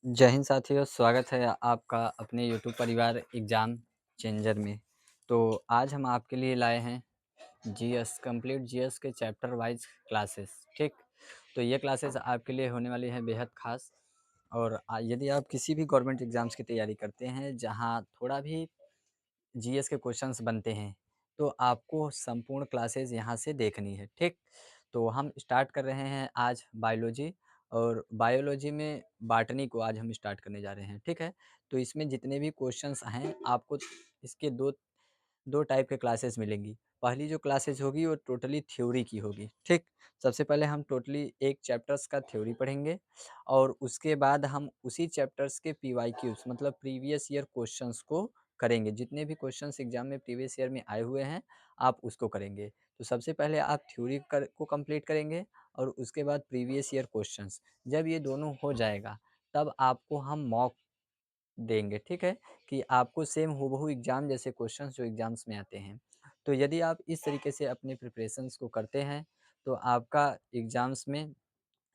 जय हिंद साथियों, स्वागत है आपका अपने यूट्यूब परिवार एग्ज़ाम चेंजर में। तो आज हम आपके लिए लाए हैं जीएस कंप्लीट जीएस के चैप्टर वाइज़ क्लासेस, ठीक? तो ये क्लासेस आपके लिए होने वाली हैं बेहद ख़ास। और यदि आप किसी भी गवर्नमेंट एग्ज़ाम्स की तैयारी करते हैं जहाँ थोड़ा भी जीएस के क्वेश्चंस बनते हैं, तो आपको संपूर्ण क्लासेस यहाँ से देखनी है, ठीक? तो हम स्टार्ट कर रहे हैं आज बायोलॉजी, और बायोलॉजी में बॉटनी को आज हम स्टार्ट करने जा रहे हैं, ठीक है? तो इसमें जितने भी क्वेश्चंस हैं आपको इसके 2 टाइप के क्लासेस मिलेंगी। पहली जो क्लासेस होगी वो टोटली थ्योरी की होगी, ठीक? सबसे पहले हम टोटली एक चैप्टर्स का थ्योरी पढ़ेंगे, और उसके बाद हम उसी चैप्टर्स के पीवाईक्यूज़ मतलब प्रीवियस ईयर क्वेश्चंस को करेंगे। जितने भी क्वेश्चंस एग्ज़ाम में प्रीवियस ईयर में आए हुए हैं, आप उसको करेंगे। तो सबसे पहले आप थ्योरी को कंप्लीट करेंगे, और उसके बाद प्रीवियस ईयर क्वेश्चंस। जब ये दोनों हो जाएगा, तब आपको हम मॉक देंगे, ठीक है? कि आपको सेम हूबहू एग्ज़ाम जैसे क्वेश्चंस जो एग्ज़ाम्स में आते हैं। तो यदि आप इस तरीके से अपने प्रिपरेशंस को करते हैं, तो आपका एग्ज़ाम्स में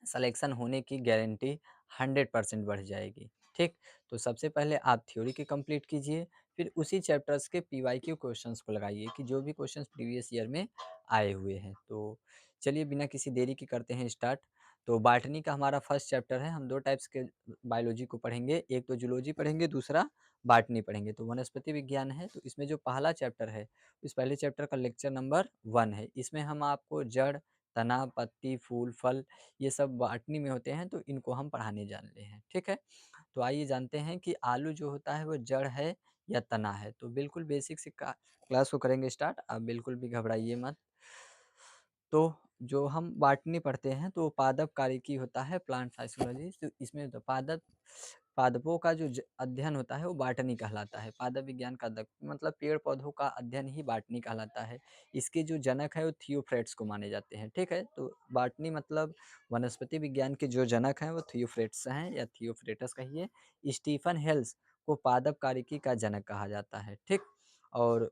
सिलेक्शन होने की गारंटी 100% बढ़ जाएगी, ठीक? तो सबसे पहले आप थ्योरी की कंप्लीट कीजिए, फिर उसी चैप्टर्स के पीवाईक्यू क्वेश्चंस को लगाइए कि जो भी क्वेश्चंस प्रीवियस ईयर में आए हुए हैं। तो चलिए बिना किसी देरी के करते हैं स्टार्ट। तो बॉटनी का हमारा फर्स्ट चैप्टर है, हम 2 टाइप्स के बायोलॉजी को पढ़ेंगे, एक तो जूलॉजी पढ़ेंगे, दूसरा बॉटनी पढ़ेंगे। तो वनस्पति विज्ञान है, तो इसमें जो पहला चैप्टर है, इस पहले चैप्टर का लेक्चर नंबर 1 है। इसमें हम आपको जड़, तना, पत्ती, फूल, फल ये सब बॉटनी में होते हैं, तो इनको हम पढ़ाने जा रहे हैं, ठीक है? तो आइए जानते हैं कि आलू जो होता है वो जड़ है या तना है। तो बिल्कुल बेसिक से क्लास को करेंगे स्टार्ट, आप बिल्कुल भी घबराइए मत। तो जो हम बॉटनी पढ़ते हैं तो पादप कार्यकी होता है, प्लांट फाइसियोलॉजी। तो इसमें तो पादपों का जो अध्ययन होता है वो बॉटनी कहलाता है। पादप विज्ञान का मतलब पेड़ पौधों का अध्ययन ही बॉटनी कहलाता है। इसके जो जनक है वो थियोफ्रेट्स को माने जाते हैं, ठीक है? तो बॉटनी मतलब वनस्पति विज्ञान के जो जनक हैं वो थियोफ्रेट्स हैं, या थियोफ्रेटस कहिए। स्टीफन हेल्स को पादप कार्यकी का जनक कहा जाता है, ठीक? और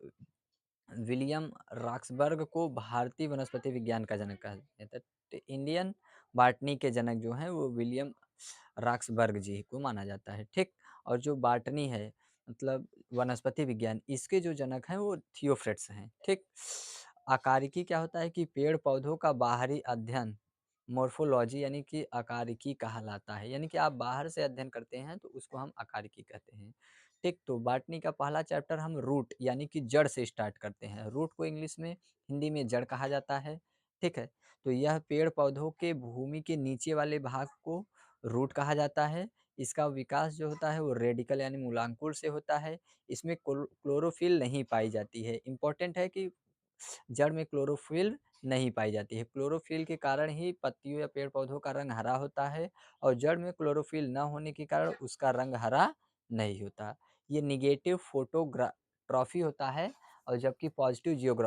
विलियम रॉक्सबर्ग को भारतीय वनस्पति विज्ञान का जनक कहा जाता है। तो इंडियन बॉटनी के जनक जो हैं वो विलियम रॉक्सबर्ग जी को माना जाता है, ठीक? और जो बॉटनी है मतलब वनस्पति विज्ञान, इसके जो जनक हैं वो थियोफ्रेट्स हैं, ठीक? आकारिकी क्या होता है कि पेड़ पौधों का बाहरी अध्ययन मोर्फोलॉजी यानी कि आकारिकी कहलाता है। यानी कि आप बाहर से अध्ययन करते हैं तो उसको हम आकारिकी कहते हैं, ठीक? तो बॉटनी का पहला चैप्टर हम रूट यानी कि जड़ से स्टार्ट करते हैं। रूट को इंग्लिश में, हिंदी में जड़ कहा जाता है, ठीक है? तो यह पेड़ पौधों के भूमि के नीचे वाले भाग को रूट कहा जाता है। इसका विकास जो होता है वो रेडिकल यानी मूलांकुर से होता है। इसमें क्लोरोफिल नहीं पाई जाती है। इम्पोर्टेंट है कि जड़ में क्लोरोफिल नहीं पाई जाती है। क्लोरोफिल के कारण ही पत्तियों या पेड़ पौधों का रंग हरा होता है, और जड़ में क्लोरोफिल न होने के कारण उसका रंग हरा नहीं होता। ये नेगेटिव ट्रॉफी होता है, और जबकि पॉजिटिव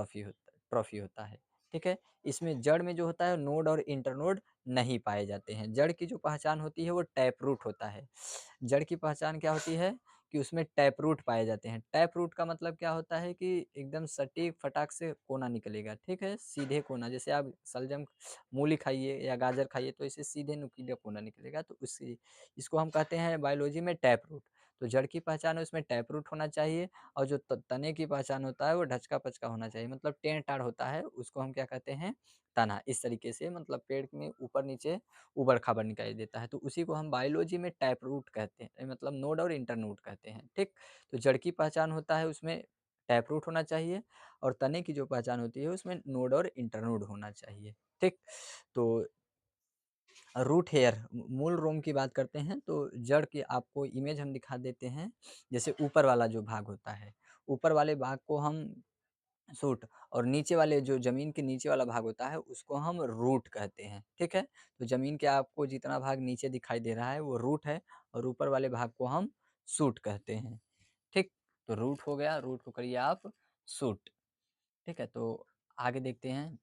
ट्रॉफी होता है, ठीक है? इसमें जड़ में जो होता है नोड और इंटरनोड नहीं पाए जाते हैं। जड़ की जो पहचान होती है वो टैप रूट होता है। जड़ की पहचान क्या होती है कि उसमें टैप रूट पाए जाते हैं। टैप रूट का मतलब क्या होता है कि एकदम सटीक फटाक से कोना निकलेगा, ठीक है? सीधे कोना, जैसे आप शलजम मूली खाइए या गाजर खाइए तो इसे सीधे नुकीला कोना निकलेगा, तो उसी इसको हम कहते हैं बायोलॉजी में टैप रूट। तो जड़ की पहचान है उसमें टैप रूट होना चाहिए, और जो तने की पहचान होता है वो ढचका-पचका होना चाहिए, मतलब टेढ़-टाढ़ होता है, उसको हम क्या कहते हैं? तना। इस तरीके से मतलब पेड़ में ऊपर-नीचे ऊबड़-खाबड़ दिखाई देता है, तो उसी को हम बायोलॉजी में टैप रूट कहते हैं, मतलब नोड और इंटरनोड कहते हैं, ठीक? तो जड़ की पहचान होता है उसमें टैप रूट होना चाहिए, और तने की जो पहचान होती है उसमें नोड और इंटरनोड होना चाहिए, ठीक? तो रूट हेयर मूल रोम की बात करते हैं, तो जड़ की आपको इमेज हम दिखा देते हैं। जैसे ऊपर वाला जो भाग होता है, ऊपर वाले भाग को हम शूट, और नीचे वाले जो ज़मीन के नीचे वाला भाग होता है उसको हम रूट कहते हैं, ठीक है? तो ज़मीन के आपको जितना भाग नीचे दिखाई दे रहा है वो रूट है, और ऊपर वाले भाग को हम शूट कहते हैं, ठीक? तो रूट हो गया, रूट को करिए आप शूट, ठीक है? तो आगे देखते हैं।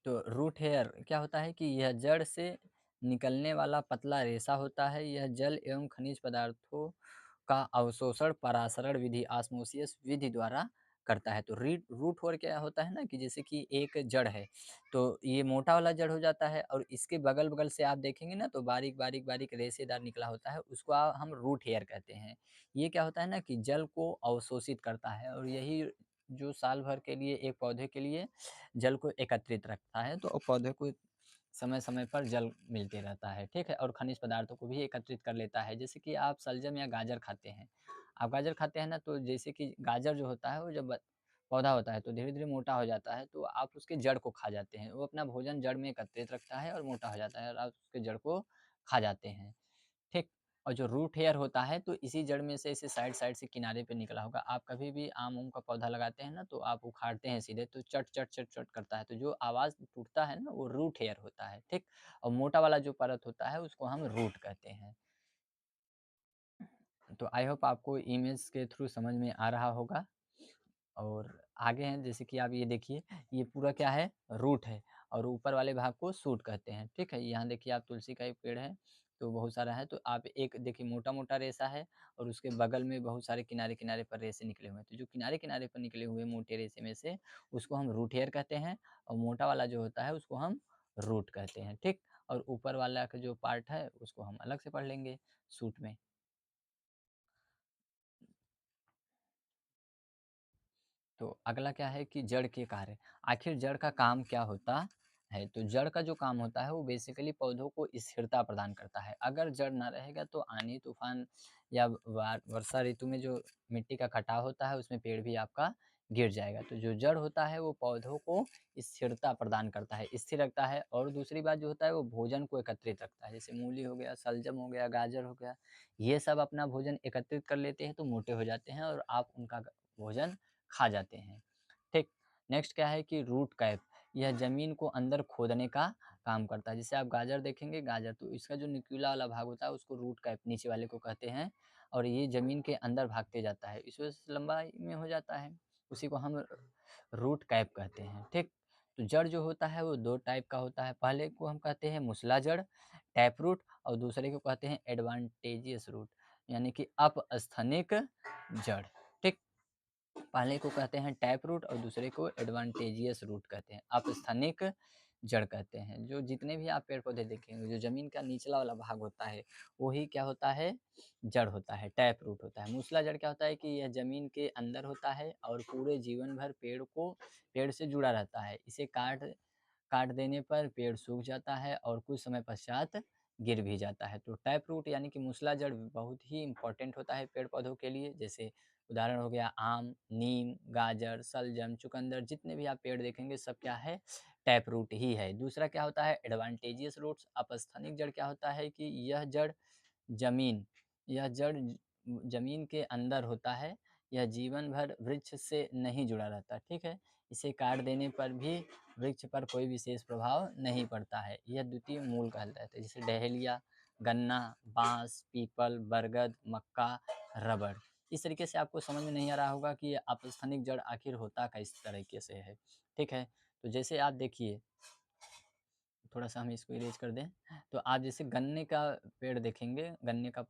तो रूट हेयर क्या होता है कि यह जड़ से निकलने वाला पतला रेशा होता है। यह जल एवं खनिज पदार्थों का अवशोषण परासरण विधि ऑस्मोसिस विधि द्वारा करता है। तो रीट रूट होर क्या होता है ना कि जैसे कि एक जड़ है, तो ये मोटा वाला जड़ हो जाता है और इसके बगल-बगल से आप देखेंगे ना तो बारीक रेशेदार निकला होता है, उसको हम रूट हेयर कहते हैं। ये क्या होता है ना कि जल को अवशोषित करता है और यही जो साल भर के लिए एक पौधे के लिए जल को एकत्रित रखता है, तो पौधे को समय-समय पर जल मिलते रहता है, ठीक है? और खनिज पदार्थों को भी एकत्रित कर लेता है। जैसे कि आप शलजम या गाजर खाते हैं, आप गाजर खाते हैं ना तो जैसे कि गाजर जो होता है वो जब पौधा होता है तो धीरे-धीरे मोटा हो जाता है, तो आप उसके जड़ को खा जाते हैं। वो अपना भोजन जड़ में एकत्रित रखता है और मोटा हो जाता है और आप उसके जड़ को खा जाते हैं। ठीक? और जो रूट हेयर होता है तो इसी जड़ में से इसे साइड-साइड से किनारे पे निकला होगा। आप कभी भी आम-उम का पौधा लगाते हैं ना तो आप उखाड़ते हैं सीधे तो चट, चट, चट, चट करता है। तो जो आवाज़ टूटता है ना वो रूट हेयर होता है, ठीक? और मोटा वाला जो परत होता है उसको हम रूट कहते हैं। तो आई होप आपको इमेज के थ्रू समझ में आ रहा होगा। और आगे हैं जैसे कि आप ये देखिए, ये पूरा क्या है रूट है और ऊपर वाले भाग को शूट कहते हैं, ठीक है? यहाँ देखिए आप तुलसी का एक पेड़ है, तो बहुत सारा है तो आप एक देखिए मोटा-मोटा रेशा है और उसके बगल में बहुत सारे किनारे-किनारे पर रेशे निकले हुए हैं। तो जो किनारे-किनारे पर निकले हुए मोटे रेशे में से उसको हम रूट हेयर कहते हैं और मोटा वाला जो होता है उसको हम रूट कहते हैं, ठीक? और ऊपर वाला का जो पार्ट है उसको हम अलग से पढ़ लेंगे शूट में। तो अगला क्या है कि जड़ के कार्य। आखिर जड़ का काम क्या होता है? तो जड़ का जो काम होता है वो बेसिकली पौधों को स्थिरता प्रदान करता है। अगर जड़ ना रहेगा तो आंधी, तूफान या वर्षा ऋतु में जो मिट्टी का कटाव होता है उसमें पेड़ भी आपका गिर जाएगा। तो जो जड़ होता है वो पौधों को स्थिरता प्रदान करता है, स्थिर रखता है और दूसरी बात जो होता है वो भोजन को एकत्रित रखता है। जैसे मूली हो गया, शलजम हो गया, गाजर हो गया, ये सब अपना भोजन एकत्रित कर लेते हैं तो मोटे हो जाते हैं और आप उनका भोजन खा जाते हैं, ठीक। नेक्स्ट क्या है कि रूट कैप, यह ज़मीन को अंदर खोदने का काम करता है। जैसे आप गाजर देखेंगे, गाजर तो इसका जो निचला वाला भाग होता है उसको रूट कैप नीचे वाले को कहते हैं और ये ज़मीन के अंदर भागते जाता है, इस वजह से लंबाई में हो जाता है, उसी को हम रूट कैप कहते हैं, ठीक। तो जड़ जो होता है वो 2 टाइप का होता है, पहले को हम कहते हैं मूसला जड़, टैप रूट और दूसरे को कहते हैं एडवांटेजियस रूट, यानी कि अपस्थानिक जड़, ठीक। पहले को कहते हैं टैप रूट और दूसरे को एडवांटेजियस रूट कहते हैं। अपस्थानिक जड़ कहते हैं। जो जितने भी आप पेड़-पौधे देखेंगे, जो ज़मीन का निचला वाला भाग होता है, वही क्या होता है, जड़ होता है, टैप रूट होता है। मूसला जड़ क्या होता है कि यह ज़मीन के अंदर होता है और पूरे जीवन भर पेड़ से जुड़ा रहता है। इसे काट काट देने पर पेड़ सूख जाता है और कुछ समय पश्चात गिर भी जाता है। तो टैप रूट यानी कि मूसला जड़ बहुत ही इम्पोर्टेंट होता है पेड़-पौधों के लिए। जैसे उदाहरण हो गया आम, नीम, गाजर, शलजम, चुकंदर जितने भी आप पेड़ देखेंगे सब क्या है टैप रूट ही है। दूसरा क्या होता है एडवांटेजियस रूट्स, अपस्थानिक जड़ क्या होता है कि ज़मीन यह जड़ ज़मीन के अंदर होता है। यह जीवन भर वृक्ष से नहीं जुड़ा रहता, ठीक है? इसे काट देने पर भी वृक्ष पर कोई विशेष प्रभाव नहीं पड़ता है। यह द्वितीय मूल कहलाता है, जैसे डहेलिया, गन्ना, बाँस, पीपल, बरगद, मक्का, रबड़। इस तरीके से आपको समझ में नहीं आ रहा होगा कि ये अपस्थानिक जड़ आखिर होता किस तरीके से है, ठीक है? तो जैसे आप देखिए, थोड़ा-सा हम इसको इरेज़ कर दें, तो आप जैसे गन्ने का पेड़ देखेंगे, गन्ने का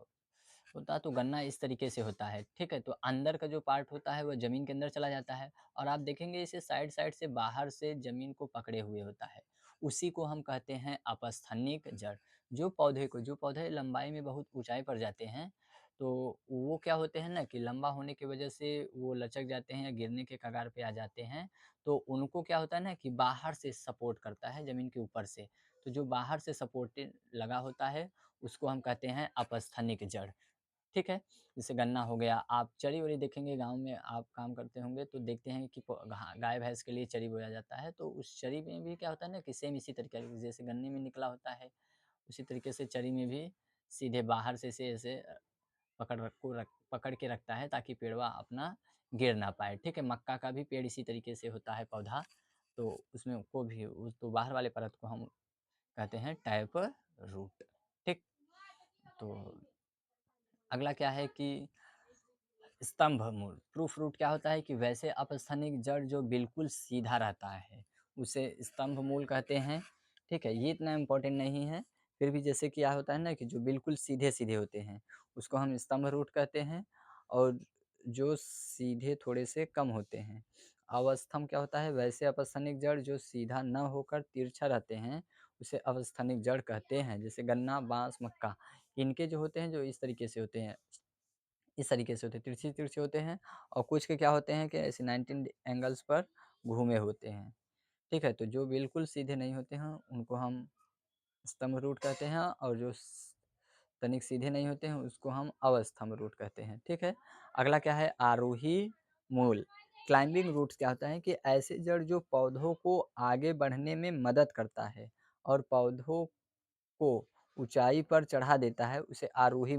होता तो गन्ना इस तरीके से होता है, ठीक है? तो अंदर का जो पार्ट होता है वो ज़मीन के अंदर चला जाता है और आप देखेंगे इसे साइड-साइड से बाहर से ज़मीन को पकड़े हुए होता है। उसी को हम कहते हैं अपस्थानिक जड़। जो पौधे लंबाई में बहुत ऊँचाई पर जाते हैं, तो वो क्या होते हैं ना कि लंबा होने की वजह से वो लचक जाते हैं या गिरने के कगार पे आ जाते हैं, तो उनको क्या होता है ना कि बाहर से सपोर्ट करता है ज़मीन के ऊपर से। तो जो बाहर से सपोर्टेड लगा होता है, उसको हम कहते हैं अपस्थानिक जड़। ठीक है? जैसे गन्ना हो गया, आप चरी-वरी देखेंगे गाँव में आप काम करते होंगे तो देखते हैं कि प घा गाय-भैंस के लिए चरी बोया जाता है, तो उस चरी में भी क्या होता है ना कि सेम इसी तरीके से जैसे गन्ने में निकला होता है, उसी तरीके से चरी में भी सीधे बाहर से ऐसे ऐसे पकड़ के रखता है ताकि पेड़वा अपना गिर ना पाए, ठीक है? मक्का का भी पेड़ इसी तरीके से होता है पौधा, तो उसमें को भी उस तो बाहर वाले परत को हम कहते हैं टैप रूट, ठीक? तो अगला क्या है कि स्तंभ मूल, प्रूफ रूट क्या होता है कि वैसे अपस्थानिक जड़ जो बिल्कुल सीधा रहता है, उसे स्तंभ मूल कहते हैं, ठीक है? ये इतना इम्पोर्टेंट नहीं है, फिर भी जैसे क्या होता है ना कि जो बिल्कुल सीधे-सीधे होते हैं, उसको हम स्तंभ रूट कहते हैं और जो सीधे थोड़े से कम होते हैं। अवस्थम क्या होता है? वैसे अपस्थानिक जड़ जो सीधा न होकर तिरछा रहते हैं, उसे अवस्थानिक जड़ कहते हैं। जैसे गन्ना, बाँस, मक्का, इनके जो होते हैं, जो इस तरीके से होते हैं, इस तरीके से होते हैं, तिरछे-तिरछे होते हैं। और कुछ के क्या होते हैं कि ऐसे 90 एंगल्स पर घूमे होते हैं, ठीक है? तो जो बिल्कुल सीधे नहीं होते हैं, उनको हम स्तंभ रूट कहते हैं, और जो तनिक सीधे नहीं होते हैं, उसको हम अवस्थम रूट कहते हैं, ठीक है? अगला क्या है? आरोही मूल। क्लाइंबिंग रूट्स क्या होता है कि ऐसे जड़ जो पौधों को आगे बढ़ने में मदद करता है और पौधों को ऊंचाई पर चढ़ा देता है, उसे आरोही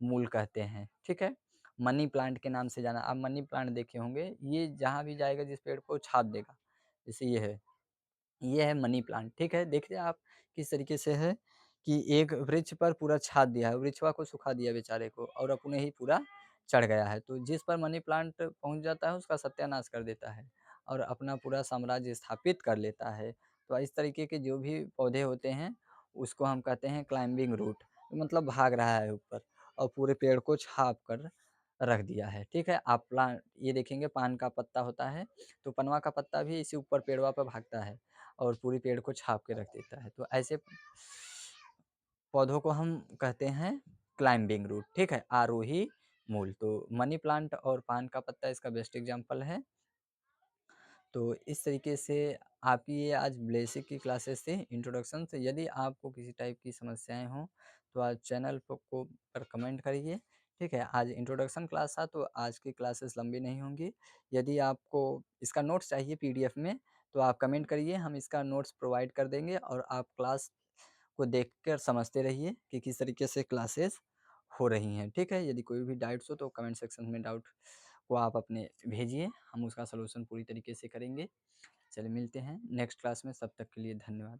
मूल कहते हैं, ठीक है? मनी प्लांट के नाम से जाना, आप मनी प्लांट देखे होंगे, ये जहाँ भी जाएगा जिस पेड़ को छाप देगा, जैसे ये है मनी प्लांट, ठीक है? देखिए आप किस तरीके से है कि एक वृक्ष पर पूरा छाप दिया है, वृक्षवा को सुखा दिया बेचारे को, और अपने ही पूरा चढ़ गया है। तो जिस पर मनी प्लांट पहुँच जाता है, उसका सत्यानाश कर देता है और अपना पूरा साम्राज्य स्थापित कर लेता है। तो इस तरीके के जो भी पौधे होते हैं, उसको हम कहते हैं क्लाइंबिंग रूट, मतलब भाग रहा है ऊपर और पूरे पेड़ को छाप कर रख दिया है, ठीक है? आप प्लांट ये देखेंगे, पान का पत्ता होता है, तो पनवा का पत्ता भी इसी ऊपर पेड़वा पे भागता है और पूरे पेड़ को छाप के रख देता है। तो ऐसे पौधों को हम कहते हैं क्लाइंबिंग रूट, ठीक है? आरोही मूल। तो मनी प्लांट और पान का पत्ता इसका बेस्ट एग्जांपल है। तो इस तरीके से आपकी ये आज बेसिक की क्लासेस थी, इंट्रोडक्शन से। यदि आपको किसी टाइप की समस्याएँ हों, तो आज चैनल पर कमेंट करिए, ठीक है? आज इंट्रोडक्शन क्लास था, तो आज की क्लासेस लंबी नहीं होंगी। यदि आपको इसका नोट्स चाहिए पीडीएफ में, तो आप कमेंट करिए, हम इसका नोट्स प्रोवाइड कर देंगे और आप क्लास को देखकर समझते रहिए कि किस तरीके से क्लासेस हो रही हैं, ठीक है? यदि कोई भी डाउट्स हो तो कमेंट सेक्शन में डाउट को आप अपने भेजिए, हम उसका सॉल्यूशन पूरी तरीके से करेंगे। चलिए मिलते हैं नेक्स्ट क्लास में, तब तक के लिए धन्यवाद।